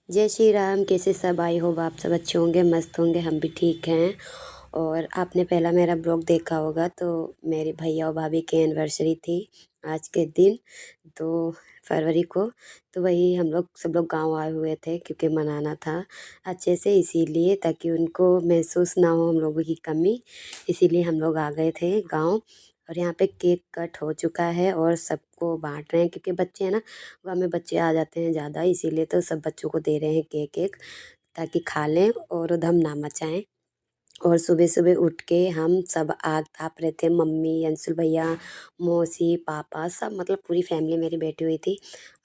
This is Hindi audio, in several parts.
जय श्री राम। कैसे सब आई हो? आप सब अच्छे होंगे, मस्त होंगे, हम भी ठीक हैं। और आपने पहला मेरा ब्लॉग देखा होगा तो मेरे भैया और भाभी की एनिवर्सरी थी आज के दिन, 2 फरवरी को। तो वही हम लोग सब लोग गांव आए हुए थे क्योंकि मनाना था अच्छे से, इसीलिए ताकि उनको महसूस ना हो हम लोगों की कमी, इसीलिए हम लोग आ गए थे गांव। और यहाँ पे केक कट हो चुका है और सबको बांट रहे हैं क्योंकि बच्चे हैं ना, गाँव में बच्चे आ जाते हैं ज़्यादा, इसीलिए तो सब बच्चों को दे रहे हैं केक एक, ताकि खा लें और उधम ना मचाएं। और सुबह सुबह उठ के हम सब आग ताप रहे थे, मम्मी, अंशुल भैया, मौसी, पापा, सब मतलब पूरी फैमिली मेरी बैठी हुई थी।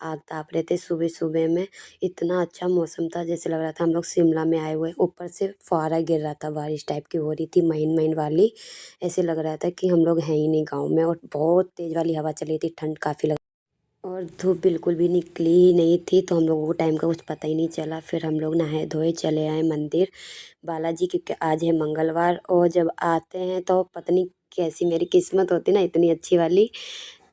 आग ताप रहे थे सुबह सुबह में। इतना अच्छा मौसम था, जैसे लग रहा था हम लोग शिमला में आए हुए। ऊपर से फुहारा गिर रहा था, बारिश टाइप की हो रही थी, महीन महीन वाली। ऐसे लग रहा था कि हम लोग हैं ही नहीं गाँव में। और बहुत तेज़ वाली हवा चली थी, ठंड काफ़ी लग, और धूप बिल्कुल भी निकली ही नहीं थी, तो हम लोगों को टाइम का कुछ पता ही नहीं चला। फिर हम लोग नहाए धोए चले आए मंदिर बालाजी, क्योंकि आज है मंगलवार। और जब आते हैं तो पता नहीं कैसी मेरी किस्मत होती ना, इतनी अच्छी वाली,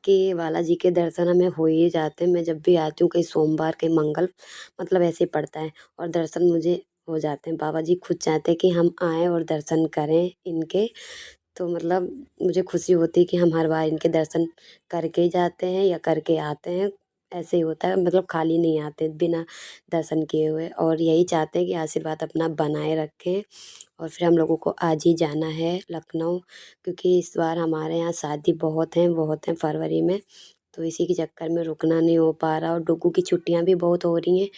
कि बालाजी के दर्शन हमें हो ही जाते हैं। मैं जब भी आती हूँ, कहीं सोमवार कहीं मंगल, मतलब ऐसे ही पड़ता है, और दर्शन मुझे हो जाते हैं। बाबा जी खुद चाहते हैं कि हम आएँ और दर्शन करें इनके। तो मतलब मुझे खुशी होती है कि हम हर बार इनके दर्शन करके ही जाते हैं या करके आते हैं। ऐसे ही होता है, मतलब खाली नहीं आते बिना दर्शन किए हुए। और यही चाहते हैं कि आशीर्वाद अपना बनाए रखें। और फिर हम लोगों को आज ही जाना है लखनऊ, क्योंकि इस बार हमारे यहाँ शादी बहुत हैं फरवरी में। तो इसी के चक्कर में रुकना नहीं हो पा रहा, और डुग्गू की छुट्टियाँ भी बहुत हो रही हैं।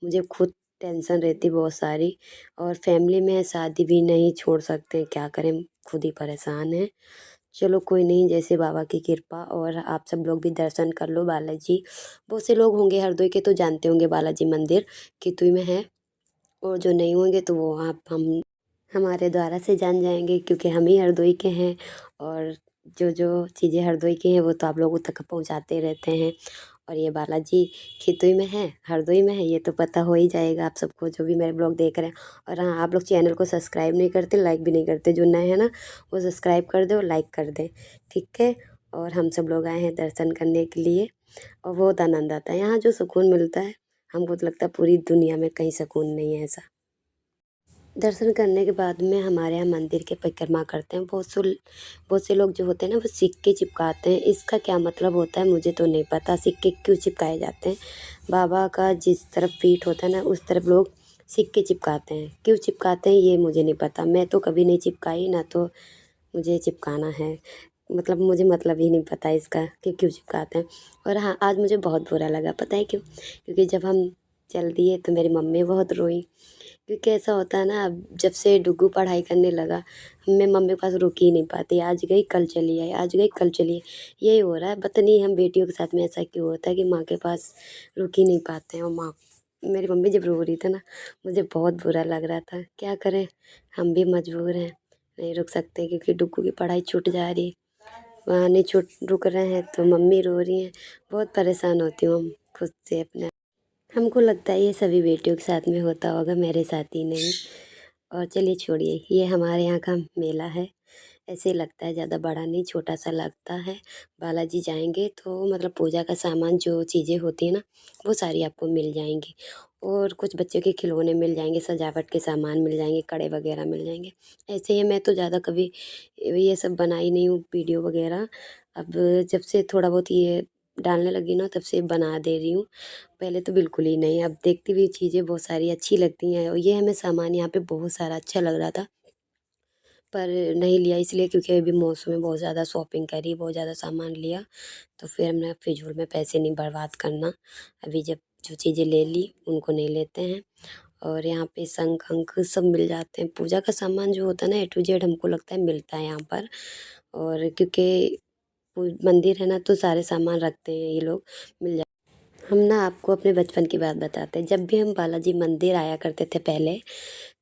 मुझे खुद टेंशन रहती बहुत सारी, और फैमिली में शादी भी नहीं छोड़ सकते, क्या करें, खुद ही परेशान हैं। चलो कोई नहीं, जैसे बाबा की कृपा। और आप सब लोग भी दर्शन कर लो बालाजी। बहुत से लोग होंगे हरदोई के तो जानते होंगे बालाजी मंदिर कितुई में है, और जो नहीं होंगे तो वो आप हम हमारे द्वारा से जान जाएंगे, क्योंकि हम ही हरदोई के हैं। और जो जो चीज़ें हरदोई की हैं वो तो आप लोगों तक पहुंचाते रहते हैं। और ये बालाजी खितुई में है, हरदोई में है, ये तो पता हो ही जाएगा आप सबको जो भी मेरे ब्लॉग देख रहे हैं। और हाँ, आप लोग चैनल को सब्सक्राइब नहीं करते, लाइक भी नहीं करते, जो नए हैं ना वो सब्सक्राइब कर दे और लाइक कर दें, ठीक है। और हम सब लोग आए हैं दर्शन करने के लिए, और बहुत आनंद आता है यहाँ, जो सुकून मिलता है हमको तो लगता है पूरी दुनिया में कहीं सुकून नहीं है ऐसा। दर्शन करने के बाद में हमारे यहाँ मंदिर की परिक्रमा करते हैं। बहुत से लोग जो होते हैं ना वो सिक्के चिपकाते हैं। इसका क्या मतलब होता है मुझे तो नहीं पता, सिक्के क्यों चिपकाए जाते हैं। बाबा का जिस तरफ पीठ होता है ना उस तरफ लोग सिक्के चिपकाते हैं, क्यों चिपकाते हैं ये मुझे नहीं पता। मैं तो कभी नहीं चिपकाई, ना तो मुझे चिपकाना है। मतलब मुझे मतलब ही नहीं पता इसका कि क्यों चिपकाते हैं। और हाँ, आज मुझे बहुत बुरा लगा, पता है क्यों? क्योंकि जब हम चल दिए तो मेरी मम्मी बहुत रोई। क्योंकि ऐसा होता है ना, अब जब से डुग्गू पढ़ाई करने लगा, मैं मम्मी के पास रुक ही नहीं पाती, आज गई कल चली आई, आज गई कल चली आई। यही हो रहा है, पता नहीं हम बेटियों के साथ में ऐसा क्यों होता है कि माँ के पास रुक ही नहीं पाते हैं। और माँ, मेरी मम्मी जब रो रही थी ना, मुझे बहुत बुरा लग रहा था। क्या करें, हम भी मजबूर हैं, नहीं रुक सकते क्योंकि डुग्गू की पढ़ाई छूट जा रही है। वहाँ नहीं छूट रुक रहे हैं तो मम्मी रो रही हैं। बहुत परेशान होती हूँ हम खुद से अपने। हमको लगता है ये सभी बेटियों के साथ में होता होगा, मेरे साथ ही नहीं। और चलिए छोड़िए, ये हमारे यहाँ का मेला है, ऐसे ही लगता है, ज़्यादा बड़ा नहीं, छोटा सा लगता है। बालाजी जाएंगे तो मतलब पूजा का सामान जो चीज़ें होती हैं ना वो सारी आपको मिल जाएंगी। और कुछ बच्चों के खिलौने मिल जाएंगे, सजावट के सामान मिल जाएंगे, कड़े वगैरह मिल जाएंगे। ऐसे ही मैं तो ज़्यादा कभी ये सब बनाई नहीं हूँ वीडियो वगैरह। अब जब से थोड़ा बहुत ये डालने लगी ना तब से बना दे रही हूँ। पहले तो बिल्कुल ही नहीं, अब देखती हुई चीज़ें बहुत सारी अच्छी लगती हैं। और ये हमें सामान यहाँ पे बहुत सारा अच्छा लग रहा था, पर नहीं लिया इसलिए क्योंकि अभी मौसम में बहुत ज़्यादा शॉपिंग करी, बहुत ज़्यादा सामान लिया, तो फिर हमने फिजूल में पैसे नहीं बर्बाद करना। अभी जब जो चीज़ें ले ली उनको नहीं लेते हैं। और यहाँ पे शंख अंख सब मिल जाते हैं, पूजा का सामान जो होता है ना A to Z हमको लगता है मिलता है यहाँ पर। और क्योंकि मंदिर है ना तो सारे सामान रखते हैं ये लोग, मिल, हम ना आपको अपने बचपन की बात बताते हैं। जब भी हम बालाजी मंदिर आया करते थे पहले,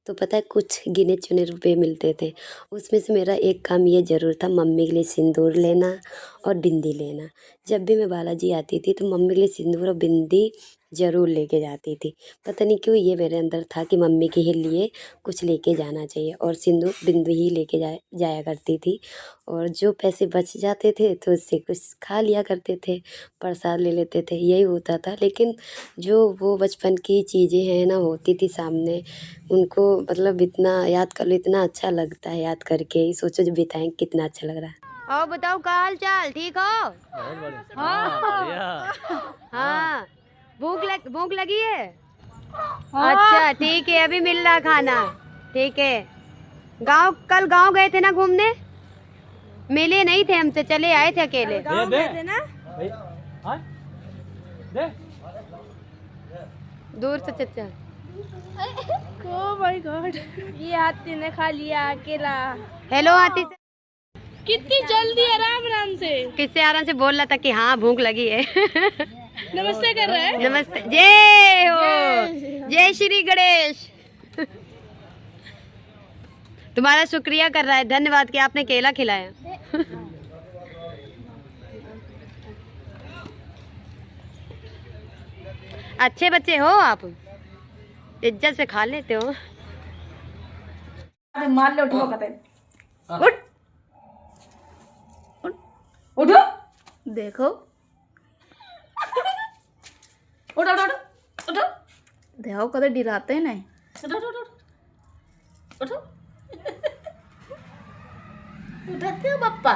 तो पता है कुछ गिने चुने रुपए मिलते थे। उसमें से मेरा एक काम ये ज़रूर था, मम्मी के लिए सिंदूर लेना और बिंदी लेना। जब भी मैं बालाजी आती थी तो मम्मी के लिए सिंदूर और बिंदी ज़रूर लेके जाती थी। पता नहीं क्यों ये मेरे अंदर था कि मम्मी के ही लिए कुछ लेके जाना चाहिए, और सिंदूर बिंदी ही लेके जाया करती थी। और जो पैसे बच जाते थे तो उससे कुछ खा लिया करते थे, प्रसाद ले लेते थे, यही होता था। लेकिन जो वो बचपन की चीज़ें हैं ना होती थी सामने, उनको मतलब इतना याद कर लो, इतना अच्छा लगता है याद करके। सोचो जब बिताएं कितना अच्छा लग रहा है। और बताओ क्या हाल चाल, ठीक हो? हाँ, भूख लगी है? अच्छा ठीक है, अभी मिल रहा खाना। ठीक है। कल गांव गए थे ना घूमने, मिले नहीं थे हमसे, चले आए थे अकेले। गांव गए थे ना? दूर से चचा। ओह माय गॉड, ये हाथी ने खा लिया अकेला। हेलो हाथी से कितनी जल्दी, आराम आराम से। किससे आराम से बोल रहा था कि हाँ भूख लगी है। नमस्ते कर रहा है। नमस्ते, जय हो, जय श्री गणेश। तुम्हारा शुक्रिया कर रहा है, धन्यवाद कि आपने केला खिलाया। अच्छे बच्चे हो आप, इज्जत से खा लेते हो। मार लो, उठो कहते। उठ उठो, देखो। उठो उठो उठो, देखो कदर डराते हैं नहीं। उठो उठो उठो, उठाते हो पप्पा।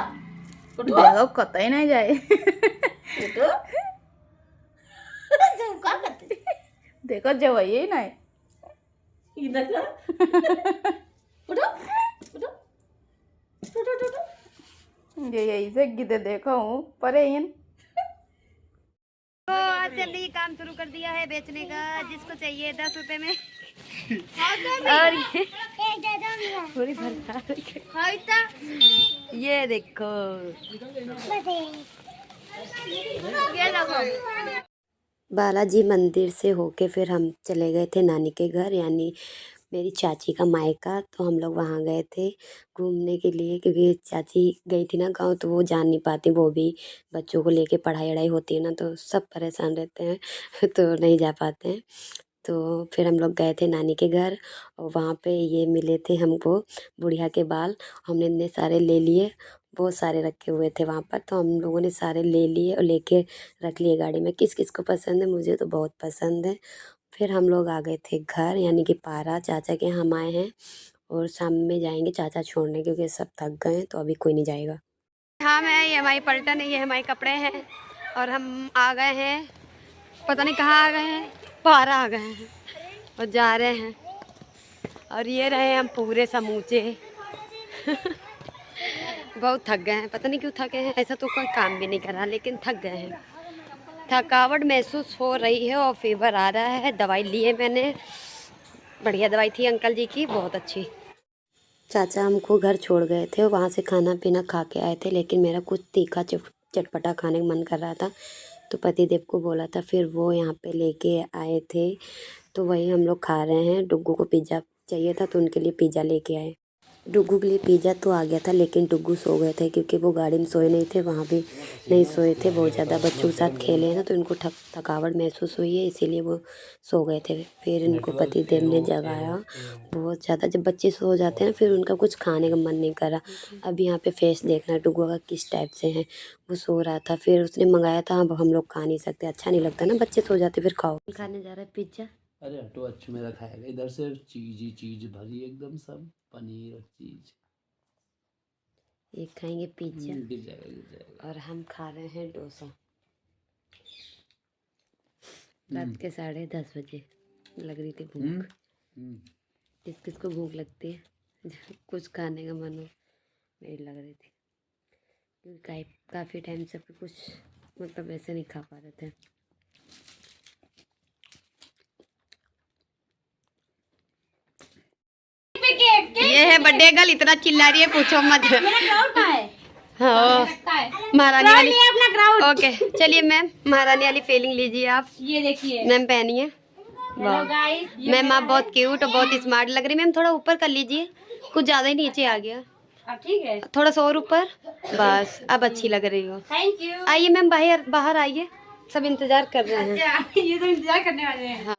देखो कतई नहीं जाए। उठो, क्या करते? देखो जब ये नहीं। उठो उठो उठो उठो, ये यही से गिदे देखो हूँ परे इन। तो आज से हमने ये काम शुरू कर दिया है बेचने का, जिसको चाहिए 10 रुपए में। और ये देखो, बालाजी मंदिर से होके फिर हम चले गए थे नानी के घर, यानी मेरी चाची का मायका। तो हम लोग वहाँ गए थे घूमने के लिए, क्योंकि चाची गई थी ना गाँव, तो वो जा नहीं पाती, वो भी बच्चों को लेके पढ़ाई वढ़ाई होती है ना, तो सब परेशान रहते हैं। तो नहीं जा पाते हैं। तो फिर हम लोग गए थे नानी के घर, और वहाँ पे ये मिले थे हमको बुढ़िया के बाल। हमने इतने सारे ले लिए, बहुत सारे रखे हुए थे वहाँ पर, तो हम लोगों ने सारे ले लिए और लेके रख लिए गाड़ी में। किस किस को पसंद है, मुझे तो बहुत पसंद है। फिर हम लोग आ गए थे घर, यानी कि पारा चाचा के हम आए हैं, और शाम में जाएंगे चाचा छोड़ने, क्योंकि सब थक गए हैं, तो अभी कोई नहीं जाएगा। हाँ मैं, ये हमारी पलटन है, ये हमारे कपड़े हैं, और हम आ गए हैं, पता नहीं कहाँ आ गए हैं, पारा आ गए हैं और जा रहे हैं। और ये रहे हम पूरे समूचे। बहुत थक गए हैं, पता नहीं क्यों थके हैं, ऐसा तो कोई काम भी नहीं कर रहा, लेकिन थक गए हैं। थकावट महसूस हो रही है और फीवर आ रहा है। दवाई ली है मैंने, बढ़िया दवाई थी अंकल जी की, बहुत अच्छी। चाचा हमको घर छोड़ गए थे और वहाँ से खाना पीना खा के आए थे, लेकिन मेरा कुछ तीखा चटपटा खाने का मन कर रहा था, तो पतिदेव को बोला था, फिर वो यहाँ पे लेके आए थे, तो वही हम लोग खा रहे हैं। डुग्गू को पिज़्ज़ा चाहिए था, तो उनके लिए पिज़्ज़ा लेके आए। डुग्गू के लिए पिज़्ज़ा तो आ गया था, लेकिन डुग्गू सो गए थे, क्योंकि वो गाड़ी में सोए नहीं थे, वहाँ भी नहीं सोए थे। बहुत ज़्यादा बच्चों के साथ खेले हैं ना, तो इनको थकावट महसूस हुई है, इसीलिए वो सो गए थे। फिर इनको पतिदेव ने जगाया बहुत ज़्यादा। जब बच्चे सो जाते हैं फिर उनका कुछ खाने का मन नहीं कर रहा। अब यहाँ पे फेस देखना है डुग्गू का किस टाइप से है। वो सो रहा था, फिर उसने मंगाया था, अब हम लोग खा नहीं सकते, अच्छा नहीं लगता ना, बच्चे सो जाते फिर खाओ। खाने जा रहा है पिज़्ज़ा। अरे हटो, अच्छू मेरा खाएगा। इधर से चीज ही चीज भरी एकदम, सब पनीर और चीज। ये खाएंगे पिज़्ज़ा गिर जाएगा गिर जाएगा। और हम खा रहे हैं डोसा। रात के 10:30 बजे लग रही थी भूख। किस किस को भूख लगती है? कुछ खाने का मन हो, मेरी लग रही थी, क्योंकि काफ़ी टाइम से कुछ मतलब ऐसे नहीं खा पा रहे थे। ये है बर्थडे गर्ल, इतना चिल्ला रही है पूछो मत। हाँ महारानी वाली अपना ग्राउंड। ओके चलिए मैम, महारानी वाली फीलिंग लीजिए आप। ये देखिए मैम पहनिए। वाह मैम, आप बहुत क्यूट और बहुत स्मार्ट लग रही है। मैम थोड़ा ऊपर कर लीजिए, कुछ ज़्यादा ही नीचे आ गया। अब ठीक है, थोड़ा सा और ऊपर, बस अब अच्छी लग रही हो। Thank you. आइए मैम, बाहर बाहर आइए, सब इंतजार कर रहे हैं। अच्छा, ये तो इंतजार करने वाले हैं। हाँ।